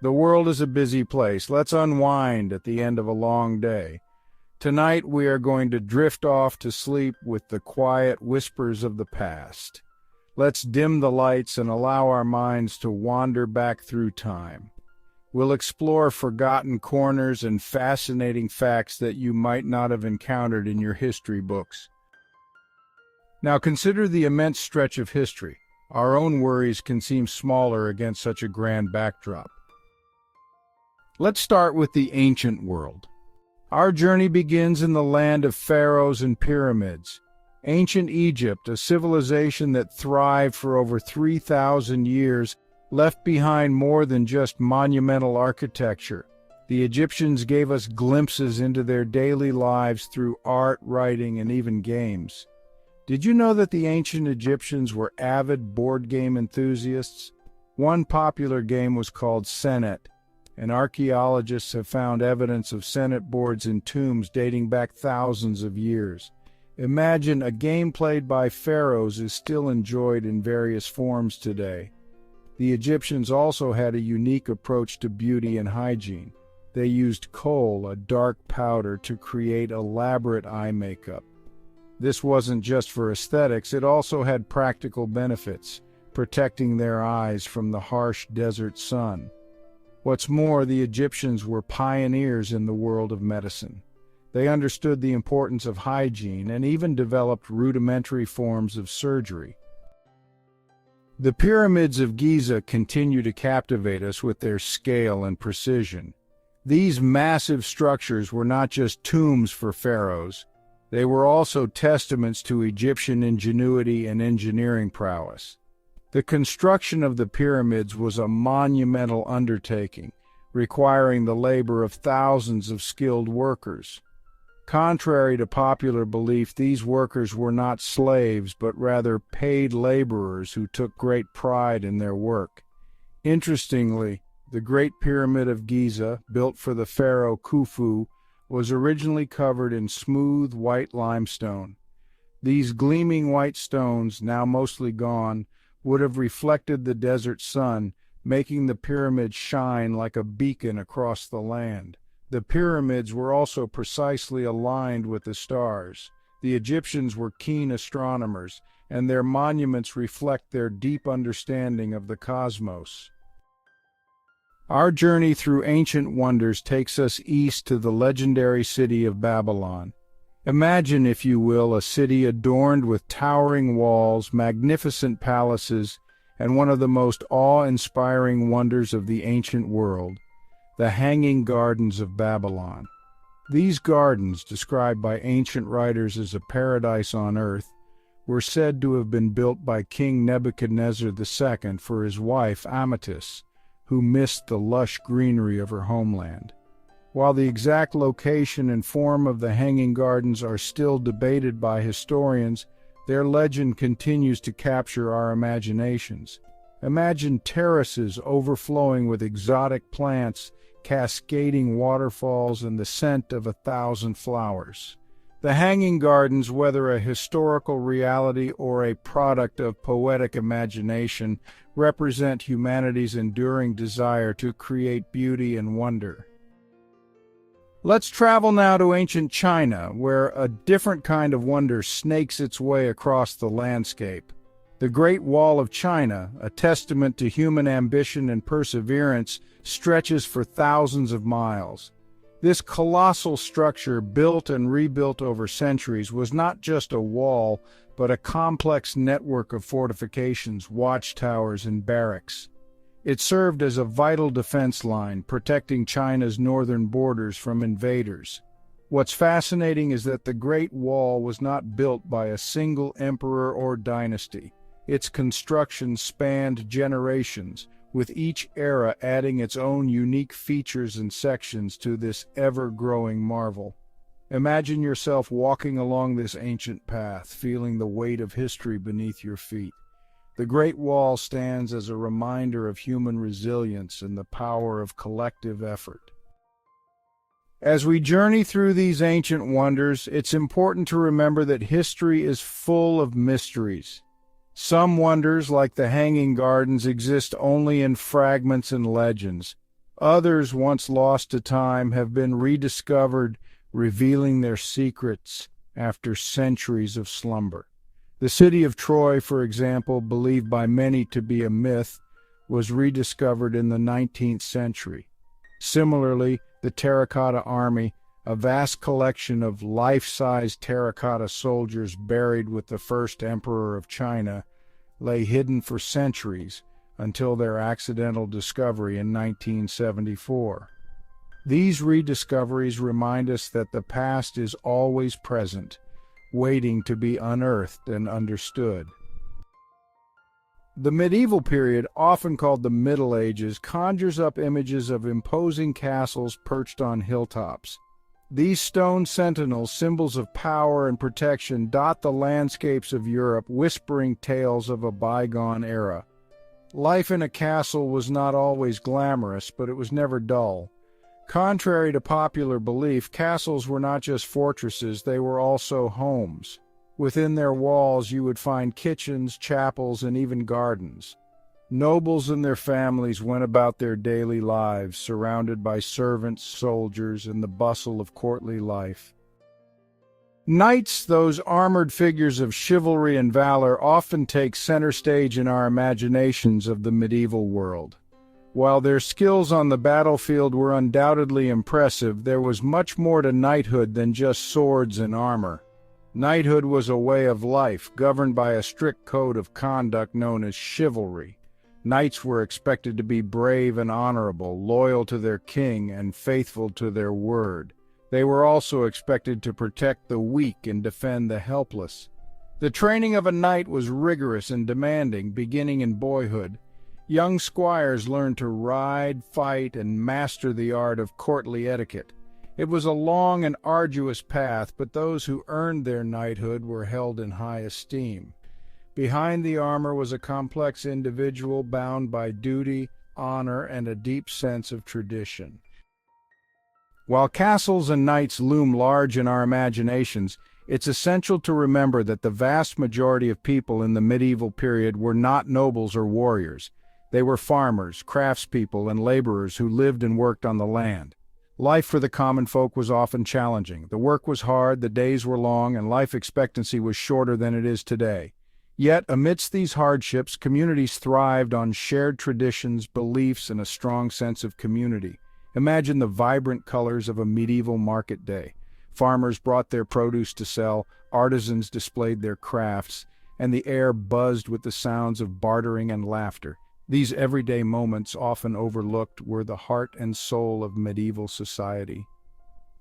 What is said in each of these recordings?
The world is a busy place. Let's unwind at the end of a long day. Tonight we are going to drift off to sleep with the quiet whispers of the past. Let's dim the lights and allow our minds to wander back through time. We'll explore forgotten corners and fascinating facts that you might not have encountered in your history books. Now consider the immense stretch of history. Our own worries can seem smaller against such a grand backdrop. Let's start with the ancient world. Our journey begins in the land of pharaohs and pyramids. Ancient Egypt, a civilization that thrived for over 3,000 years, left behind more than just monumental architecture. The Egyptians gave us glimpses into their daily lives through art, writing, and even games. Did you know that the ancient Egyptians were avid board game enthusiasts? One popular game was called Senet, and archaeologists have found evidence of Senet boards in tombs dating back thousands of years. Imagine a game played by pharaohs is still enjoyed in various forms today. The Egyptians also had a unique approach to beauty and hygiene. They used kohl, a dark powder, to create elaborate eye makeup. This wasn't just for aesthetics, it also had practical benefits, protecting their eyes from the harsh desert sun. What's more, the Egyptians were pioneers in the world of medicine. They understood the importance of hygiene and even developed rudimentary forms of surgery. The pyramids of Giza continue to captivate us with their scale and precision. These massive structures were not just tombs for pharaohs, they were also testaments to Egyptian ingenuity and engineering prowess. The construction of the pyramids was a monumental undertaking, requiring the labor of thousands of skilled workers. Contrary to popular belief, these workers were not slaves, but rather paid laborers who took great pride in their work. Interestingly, the Great Pyramid of Giza, built for the pharaoh Khufu, was originally covered in smooth white limestone. These gleaming white stones, now mostly gone, would have reflected the desert sun, making the pyramid shine like a beacon across the land. The pyramids were also precisely aligned with the stars. The Egyptians were keen astronomers, and their monuments reflect their deep understanding of the cosmos. Our journey through ancient wonders takes us east to the legendary city of Babylon. Imagine, if you will, a city adorned with towering walls, magnificent palaces, and one of the most awe-inspiring wonders of the ancient world, the Hanging Gardens of Babylon. These gardens, described by ancient writers as a paradise on earth, were said to have been built by King Nebuchadnezzar II for his wife Amytis, who missed the lush greenery of her homeland. While the exact location and form of the Hanging Gardens are still debated by historians, their legend continues to capture our imaginations. Imagine terraces overflowing with exotic plants, cascading waterfalls, and the scent of 1,000 flowers. The Hanging Gardens, whether a historical reality or a product of poetic imagination, represent humanity's enduring desire to create beauty and wonder. Let's travel now to ancient China, where a different kind of wonder snakes its way across the landscape. The Great Wall of China, a testament to human ambition and perseverance, stretches for thousands of miles. This colossal structure, built and rebuilt over centuries, was not just a wall, but a complex network of fortifications, watchtowers, and barracks. It served as a vital defense line, protecting China's northern borders from invaders. What's fascinating is that the Great Wall was not built by a single emperor or dynasty. Its construction spanned generations, with each era adding its own unique features and sections to this ever-growing marvel. Imagine yourself walking along this ancient path, feeling the weight of history beneath your feet. The Great Wall stands as a reminder of human resilience and the power of collective effort. As we journey through these ancient wonders, it's important to remember that history is full of mysteries. Some wonders, like the Hanging Gardens, exist only in fragments and legends. Others, once lost to time, have been rediscovered, revealing their secrets after centuries of slumber. The city of Troy, for example, believed by many to be a myth, was rediscovered in the 19th century. Similarly, the Terracotta Army, a vast collection of life-size terracotta soldiers buried with the first emperor of China, lay hidden for centuries until their accidental discovery in 1974. These rediscoveries remind us that the past is always present, waiting to be unearthed and understood. The medieval period, often called the Middle Ages, conjures up images of imposing castles perched on hilltops. These stone sentinels, symbols of power and protection, dot the landscapes of Europe, whispering tales of a bygone era. Life in a castle was not always glamorous, but it was never dull. Contrary to popular belief, castles were not just fortresses, they were also homes. Within their walls you would find kitchens, chapels, and even gardens. Nobles and their families went about their daily lives, surrounded by servants, soldiers, and the bustle of courtly life. Knights, those armored figures of chivalry and valor, often take center stage in our imaginations of the medieval world. While their skills on the battlefield were undoubtedly impressive, there was much more to knighthood than just swords and armor. Knighthood was a way of life, governed by a strict code of conduct known as chivalry. Knights were expected to be brave and honorable, loyal to their king, and faithful to their word. They were also expected to protect the weak and defend the helpless. The training of a knight was rigorous and demanding, beginning in boyhood. Young squires learned to ride, fight, and master the art of courtly etiquette. It was a long and arduous path, but those who earned their knighthood were held in high esteem. Behind the armor was a complex individual bound by duty, honor, and a deep sense of tradition. While castles and knights loom large in our imaginations, it's essential to remember that the vast majority of people in the medieval period were not nobles or warriors. They were farmers, craftspeople, and laborers who lived and worked on the land. Life for the common folk was often challenging. The work was hard, the days were long, and life expectancy was shorter than it is today. Yet, amidst these hardships, communities thrived on shared traditions, beliefs, and a strong sense of community. Imagine the vibrant colors of a medieval market day. Farmers brought their produce to sell, artisans displayed their crafts, and the air buzzed with the sounds of bartering and laughter. These everyday moments, often overlooked, were the heart and soul of medieval society.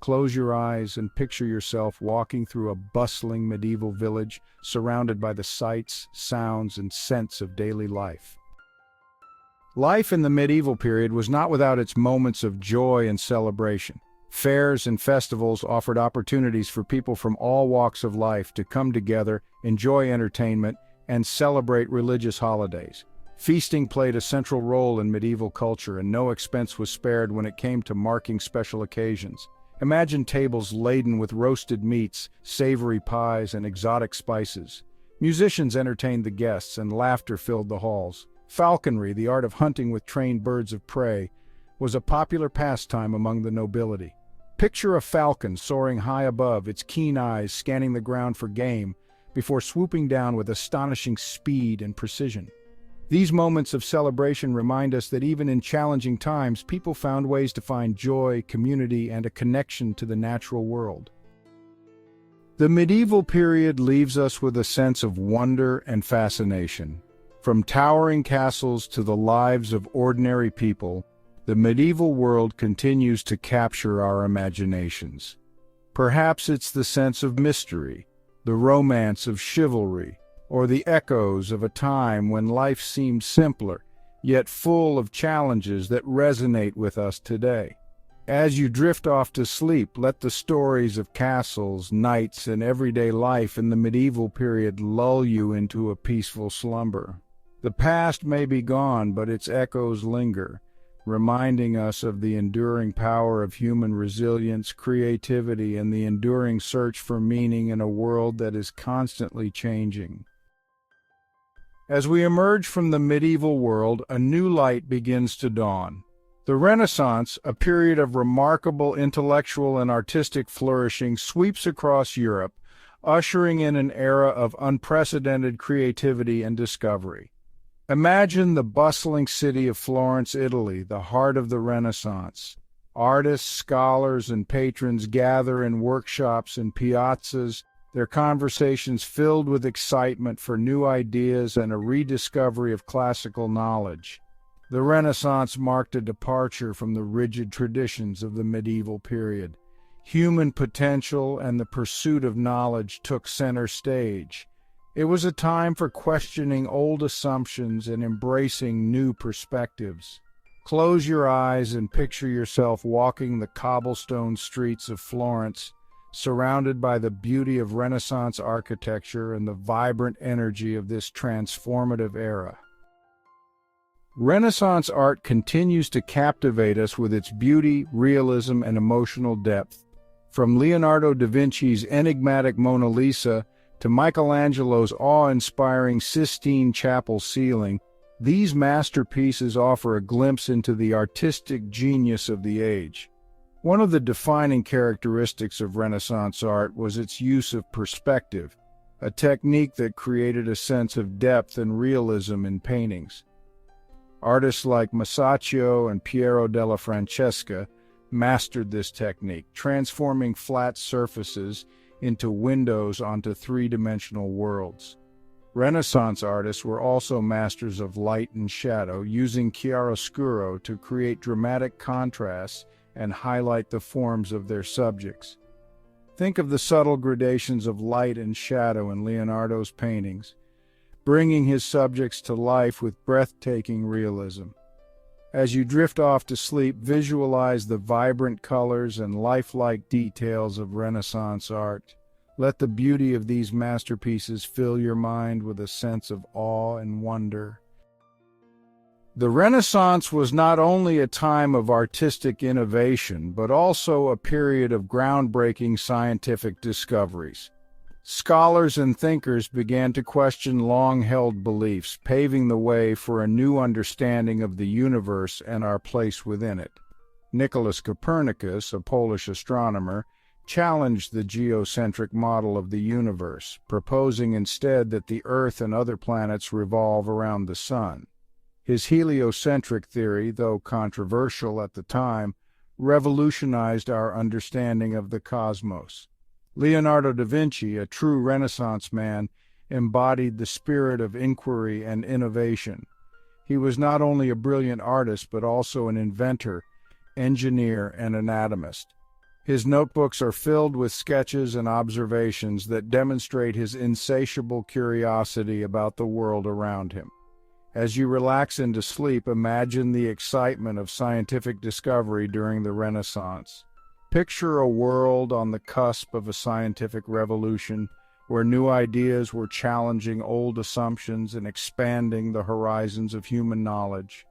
Close your eyes and picture yourself walking through a bustling medieval village, surrounded by the sights, sounds, and scents of daily life. Life in the medieval period was not without its moments of joy and celebration. Fairs and festivals offered opportunities for people from all walks of life to come together, enjoy entertainment, and celebrate religious holidays. Feasting played a central role in medieval culture, and no expense was spared when it came to marking special occasions. Imagine tables laden with roasted meats, savory pies, and exotic spices. Musicians entertained the guests, and laughter filled the halls. Falconry, the art of hunting with trained birds of prey, was a popular pastime among the nobility. Picture a falcon soaring high above, its keen eyes scanning the ground for game, before swooping down with astonishing speed and precision. These moments of celebration remind us that even in challenging times, people found ways to find joy, community, and a connection to the natural world. The medieval period leaves us with a sense of wonder and fascination. From towering castles to the lives of ordinary people, the medieval world continues to capture our imaginations. Perhaps it's the sense of mystery, the romance of chivalry, or the echoes of a time when life seemed simpler, yet full of challenges that resonate with us today. As you drift off to sleep, let the stories of castles, knights, and everyday life in the medieval period lull you into a peaceful slumber. The past may be gone, but its echoes linger, reminding us of the enduring power of human resilience, creativity, and the enduring search for meaning in a world that is constantly changing. As we emerge from the medieval world, a new light begins to dawn. The Renaissance, a period of remarkable intellectual and artistic flourishing, sweeps across Europe, ushering in an era of unprecedented creativity and discovery. Imagine the bustling city of Florence, Italy, the heart of the Renaissance. Artists, scholars, and patrons gather in workshops and piazzas, their conversations filled with excitement for new ideas and a rediscovery of classical knowledge. The Renaissance marked a departure from the rigid traditions of the medieval period. Human potential and the pursuit of knowledge took center stage. It was a time for questioning old assumptions and embracing new perspectives. Close your eyes and picture yourself walking the cobblestone streets of Florence, surrounded by the beauty of Renaissance architecture and the vibrant energy of this transformative era. Renaissance art continues to captivate us with its beauty, realism, and emotional depth. From Leonardo da Vinci's enigmatic Mona Lisa to Michelangelo's awe-inspiring Sistine Chapel ceiling, these masterpieces offer a glimpse into the artistic genius of the age. One of the defining characteristics of Renaissance art was its use of perspective, a technique that created a sense of depth and realism in paintings. Artists like Masaccio and Piero della Francesca mastered this technique, transforming flat surfaces into windows onto three-dimensional worlds. Renaissance artists were also masters of light and shadow, using chiaroscuro to create dramatic contrasts and highlight the forms of their subjects. Think of the subtle gradations of light and shadow in Leonardo's paintings, bringing his subjects to life with breathtaking realism. As you drift off to sleep, visualize the vibrant colors and lifelike details of Renaissance art. Let the beauty of these masterpieces fill your mind with a sense of awe and wonder. The Renaissance was not only a time of artistic innovation, but also a period of groundbreaking scientific discoveries. Scholars and thinkers began to question long-held beliefs, paving the way for a new understanding of the universe and our place within it. Nicholas Copernicus, a Polish astronomer, challenged the geocentric model of the universe, proposing instead that the Earth and other planets revolve around the Sun. His heliocentric theory, though controversial at the time, revolutionized our understanding of the cosmos. Leonardo da Vinci, a true Renaissance man, embodied the spirit of inquiry and innovation. He was not only a brilliant artist, but also an inventor, engineer, and anatomist. His notebooks are filled with sketches and observations that demonstrate his insatiable curiosity about the world around him. As you relax into sleep, imagine the excitement of scientific discovery during the Renaissance. Picture a world on the cusp of a scientific revolution, where new ideas were challenging old assumptions and expanding the horizons of human knowledge.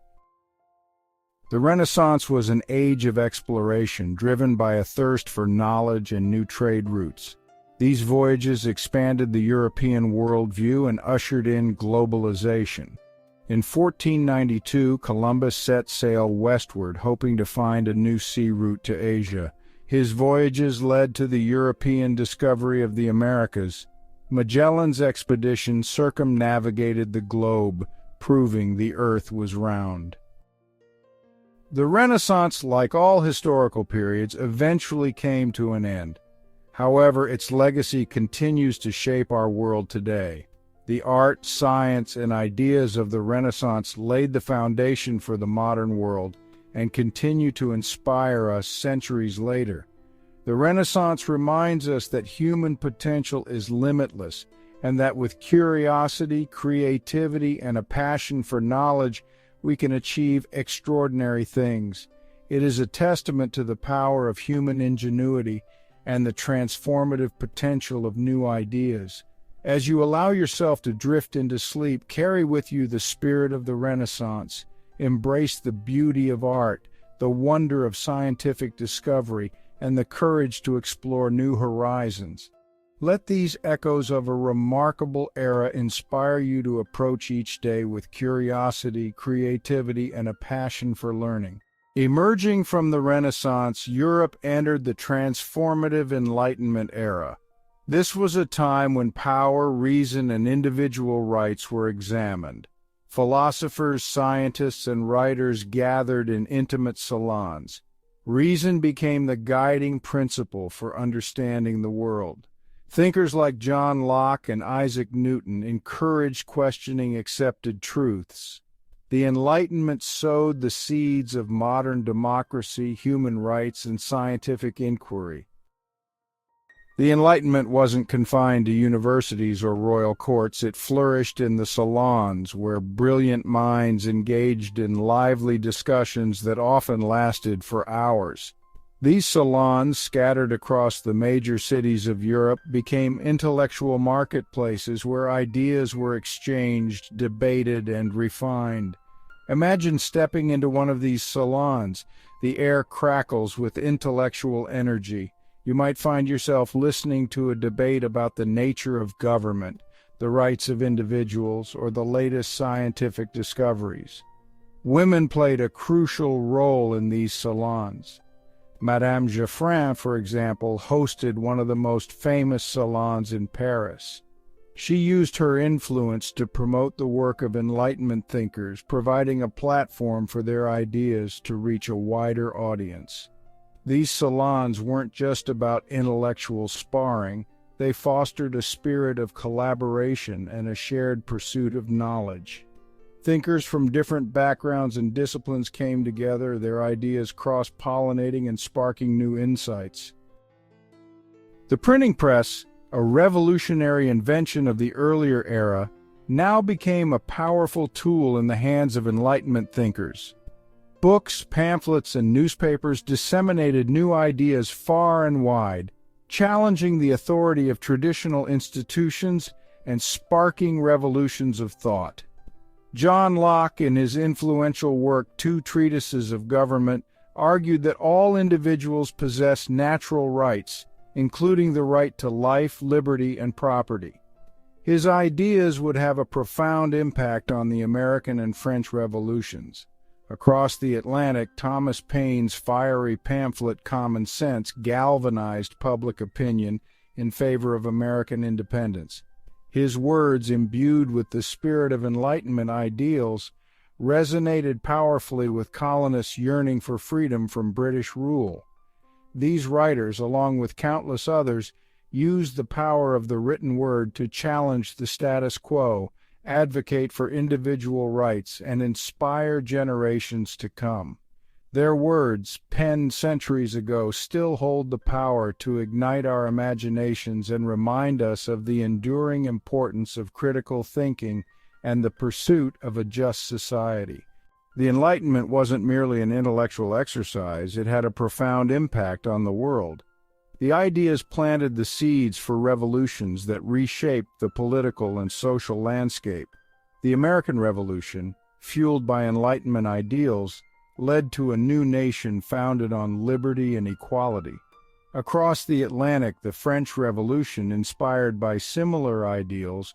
The Renaissance was an age of exploration, driven by a thirst for knowledge and new trade routes. These voyages expanded the European worldview and ushered in globalization. In 1492, Columbus set sail westward, hoping to find a new sea route to Asia. His voyages led to the European discovery of the Americas. Magellan's expedition circumnavigated the globe, proving the Earth was round. The Renaissance, like all historical periods, eventually came to an end. However, its legacy continues to shape our world today. The art, science, and ideas of the Renaissance laid the foundation for the modern world and continue to inspire us centuries later. The Renaissance reminds us that human potential is limitless, and that with curiosity, creativity, and a passion for knowledge, we can achieve extraordinary things. It is a testament to the power of human ingenuity and the transformative potential of new ideas. As you allow yourself to drift into sleep, carry with you the spirit of the Renaissance. Embrace the beauty of art, the wonder of scientific discovery, and the courage to explore new horizons. Let these echoes of a remarkable era inspire you to approach each day with curiosity, creativity, and a passion for learning. Emerging from the Renaissance, Europe entered the transformative Enlightenment era. This was a time when power, reason, and individual rights were examined. Philosophers, scientists, and writers gathered in intimate salons. Reason became the guiding principle for understanding the world. Thinkers like John Locke and Isaac Newton encouraged questioning accepted truths. The Enlightenment sowed the seeds of modern democracy, human rights, and scientific inquiry. The Enlightenment wasn't confined to universities or royal courts. It flourished in the salons, where brilliant minds engaged in lively discussions that often lasted for hours. These salons, scattered across the major cities of Europe, became intellectual marketplaces where ideas were exchanged, debated, and refined. Imagine stepping into one of these salons. The air crackles with intellectual energy. You might find yourself listening to a debate about the nature of government, the rights of individuals, or the latest scientific discoveries. Women played a crucial role in these salons. Madame Geoffrin, for example, hosted one of the most famous salons in Paris. She used her influence to promote the work of Enlightenment thinkers, providing a platform for their ideas to reach a wider audience. These salons weren't just about intellectual sparring. They fostered a spirit of collaboration and a shared pursuit of knowledge. Thinkers from different backgrounds and disciplines came together, their ideas cross-pollinating and sparking new insights. The printing press, a revolutionary invention of the earlier era, now became a powerful tool in the hands of Enlightenment thinkers. Books, pamphlets, and newspapers disseminated new ideas far and wide, challenging the authority of traditional institutions and sparking revolutions of thought. John Locke, in his influential work Two Treatises of Government, argued that all individuals possess natural rights, including the right to life, liberty, and property. His ideas would have a profound impact on the American and French revolutions. Across the Atlantic, Thomas Paine's fiery pamphlet Common Sense galvanized public opinion in favor of American independence. His words, imbued with the spirit of Enlightenment ideals, resonated powerfully with colonists yearning for freedom from British rule. These writers, along with countless others, used the power of the written word to challenge the status quo, advocate for individual rights, and inspire generations to come. Their words, penned centuries ago, still hold the power to ignite our imaginations and remind us of the enduring importance of critical thinking and the pursuit of a just society. The Enlightenment wasn't merely an intellectual exercise, it had a profound impact on the world. The ideas planted the seeds for revolutions that reshaped the political and social landscape. The American Revolution, fueled by Enlightenment ideals, led to a new nation founded on liberty and equality. Across the Atlantic, the French Revolution, inspired by similar ideals,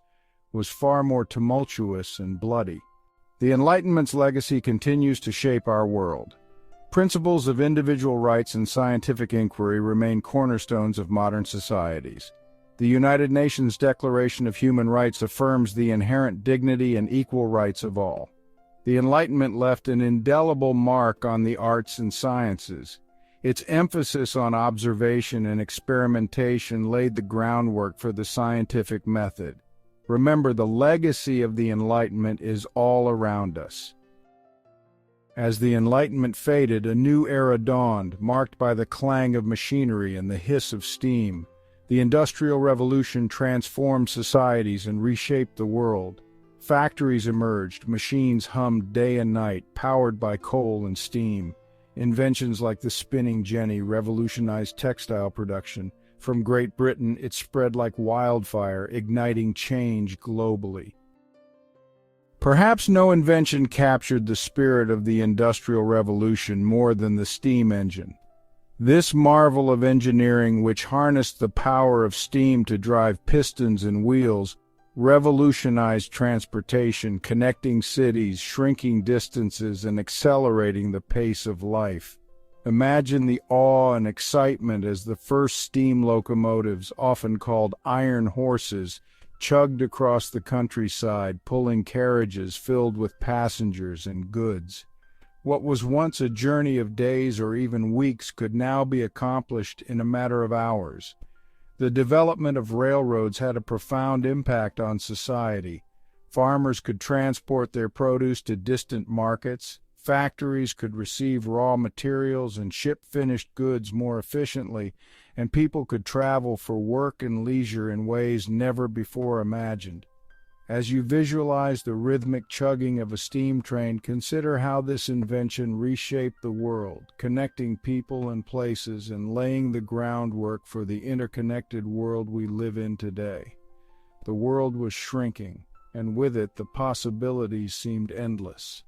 was far more tumultuous and bloody. The Enlightenment's legacy continues to shape our world. Principles of individual rights and scientific inquiry remain cornerstones of modern societies. The United Nations Declaration of Human Rights affirms the inherent dignity and equal rights of all. The Enlightenment left an indelible mark on the arts and sciences. Its emphasis on observation and experimentation laid the groundwork for the scientific method. Remember, the legacy of the Enlightenment is all around us. As the Enlightenment faded, a new era dawned, marked by the clang of machinery and the hiss of steam. The Industrial Revolution transformed societies and reshaped the world. Factories emerged, machines hummed day and night, powered by coal and steam. Inventions like the spinning jenny revolutionized textile production. From Great Britain, it spread like wildfire, igniting change globally. Perhaps no invention captured the spirit of the Industrial Revolution more than the steam engine. This marvel of engineering, which harnessed the power of steam to drive pistons and wheels, revolutionized transportation, connecting cities, shrinking distances, and accelerating the pace of life. Imagine the awe and excitement as the first steam locomotives, often called iron horses, chugged across the countryside, pulling carriages filled with passengers and goods. What was once a journey of days or even weeks could now be accomplished in a matter of hours. The development of railroads had a profound impact on society. Farmers could transport their produce to distant markets, factories could receive raw materials and ship finished goods more efficiently, and people could travel for work and leisure in ways never before imagined. As you visualize the rhythmic chugging of a steam train, consider how this invention reshaped the world, connecting people and places and laying the groundwork for the interconnected world we live in today. The world was shrinking, and with it the possibilities seemed endless.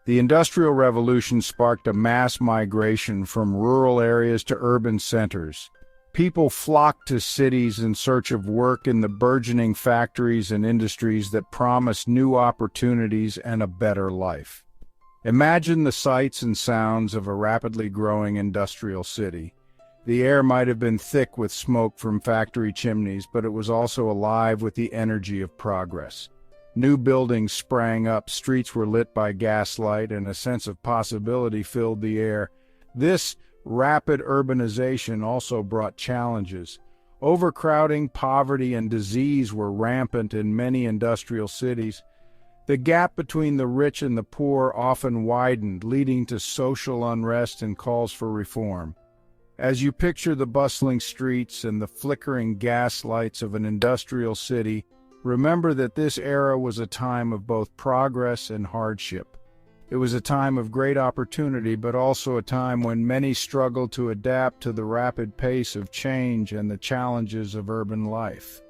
The Industrial Revolution sparked a mass migration from rural areas to urban centers. People flocked to cities in search of work in the burgeoning factories and industries that promised new opportunities and a better life. Imagine the sights and sounds of a rapidly growing industrial city. The air might have been thick with smoke from factory chimneys, but it was also alive with the energy of progress. New buildings sprang up, streets were lit by gaslight, and a sense of possibility filled the air. This rapid urbanization also brought challenges. Overcrowding, poverty, and disease were rampant in many industrial cities. The gap between the rich and the poor often widened, leading to social unrest and calls for reform. As you picture the bustling streets and the flickering gas lights of an industrial city, remember that this era was a time of both progress and hardship. It was a time of great opportunity, but also a time when many struggled to adapt to the rapid pace of change and the challenges of urban life.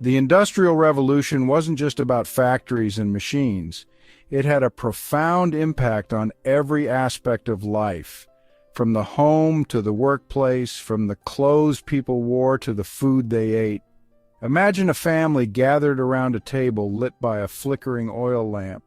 The Industrial Revolution wasn't just about factories and machines. It had a profound impact on every aspect of life, from the home to the workplace, from the clothes people wore to the food they ate. Imagine a family gathered around a table lit by a flickering oil lamp.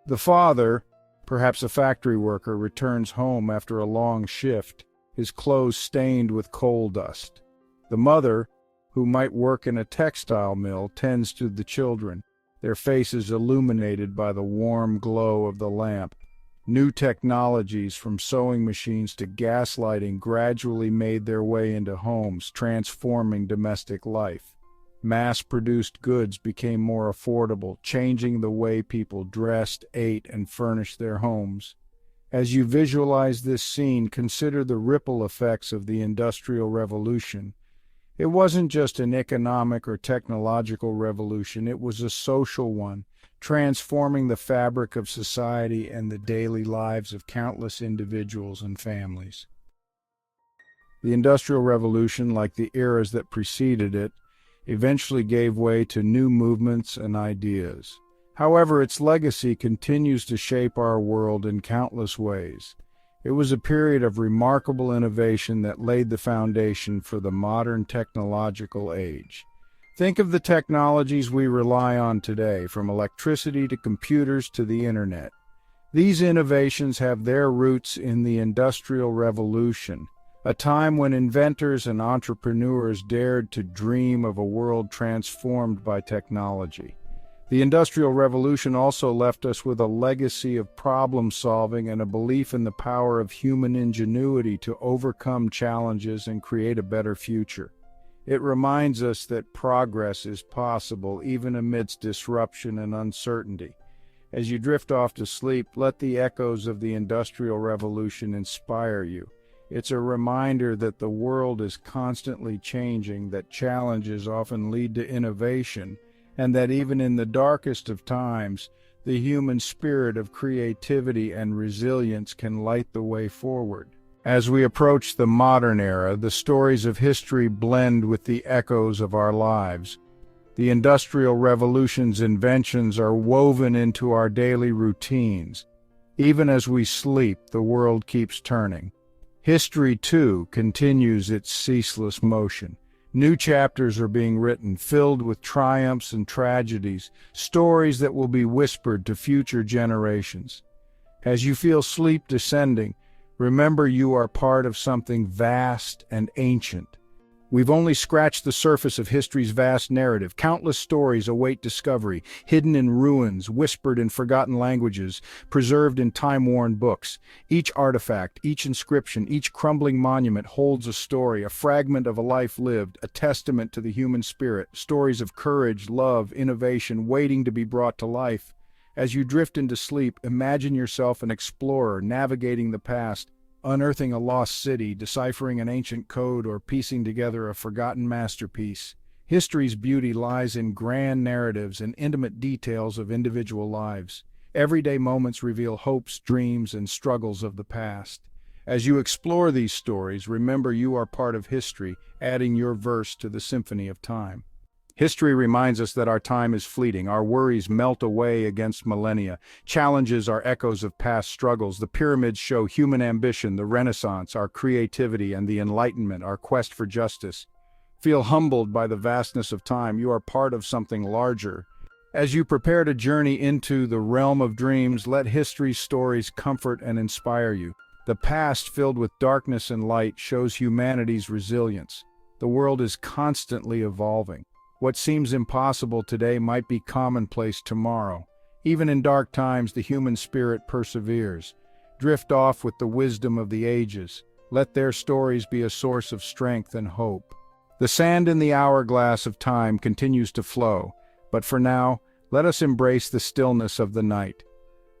The father, perhaps a factory worker, returns home after a long shift, his clothes stained with coal dust. The mother, who might work in a textile mill, tends to the children, their faces illuminated by the warm glow of the lamp. New technologies, from sewing machines to gaslighting, gradually made their way into homes, transforming domestic life. Mass-produced goods became more affordable, changing the way people dressed, ate, and furnished their homes. As you visualize this scene, consider the ripple effects of the Industrial Revolution. It wasn't just an economic or technological revolution, it was a social one, transforming the fabric of society and the daily lives of countless individuals and families. The Industrial Revolution, like the eras that preceded it, eventually gave way to new movements and ideas. However, its legacy continues to shape our world in countless ways. It was a period of remarkable innovation that laid the foundation for the modern technological age. Think of the technologies we rely on today, from electricity to computers to the internet. These innovations have their roots in the Industrial Revolution, a time when inventors and entrepreneurs dared to dream of a world transformed by technology. The Industrial Revolution also left us with a legacy of problem-solving and a belief in the power of human ingenuity to overcome challenges and create a better future. It reminds us that progress is possible even amidst disruption and uncertainty. As you drift off to sleep, let the echoes of the Industrial Revolution inspire you. It's a reminder that the world is constantly changing, that challenges often lead to innovation, and that even in the darkest of times, the human spirit of creativity and resilience can light the way forward. As we approach the modern era, the stories of history blend with the echoes of our lives. The Industrial Revolution's inventions are woven into our daily routines. Even as we sleep, the world keeps turning. History, too, continues its ceaseless motion. New chapters are being written, filled with triumphs and tragedies, stories that will be whispered to future generations. As you feel sleep descending, remember you are part of something vast and ancient. We've only scratched the surface of history's vast narrative. Countless stories await discovery, hidden in ruins, whispered in forgotten languages, preserved in time-worn books. Each artifact, each inscription, each crumbling monument holds a story, a fragment of a life lived, a testament to the human spirit, stories of courage, love, innovation, waiting to be brought to life. As you drift into sleep, imagine yourself an explorer navigating the past, unearthing a lost city, deciphering an ancient code, or piecing together a forgotten masterpiece. History's beauty lies in grand narratives and intimate details of individual lives. Everyday moments reveal hopes, dreams, and struggles of the past. As you explore these stories, remember you are part of history, adding your verse to the symphony of time. History reminds us that our time is fleeting. Our worries melt away against millennia. Challenges are echoes of past struggles. The pyramids show human ambition, the Renaissance, our creativity, and the Enlightenment, our quest for justice. Feel humbled by the vastness of time. You are part of something larger. As you prepare to journey into the realm of dreams, let history's stories comfort and inspire you. The past, filled with darkness and light, shows humanity's resilience. The world is constantly evolving. What seems impossible today might be commonplace tomorrow. Even in dark times, the human spirit perseveres. Drift off with the wisdom of the ages. Let their stories be a source of strength and hope. The sand in the hourglass of time continues to flow, but for now, let us embrace the stillness of the night.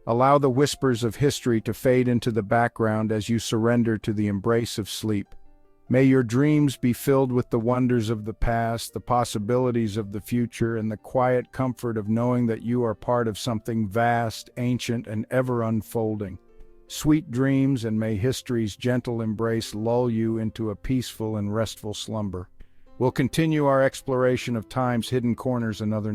Allow the whispers of history to fade into the background as you surrender to the embrace of sleep. May your dreams be filled with the wonders of the past, the possibilities of the future, and the quiet comfort of knowing that you are part of something vast, ancient, and ever unfolding. Sweet dreams, and may history's gentle embrace lull you into a peaceful and restful slumber. We'll continue our exploration of time's hidden corners another night.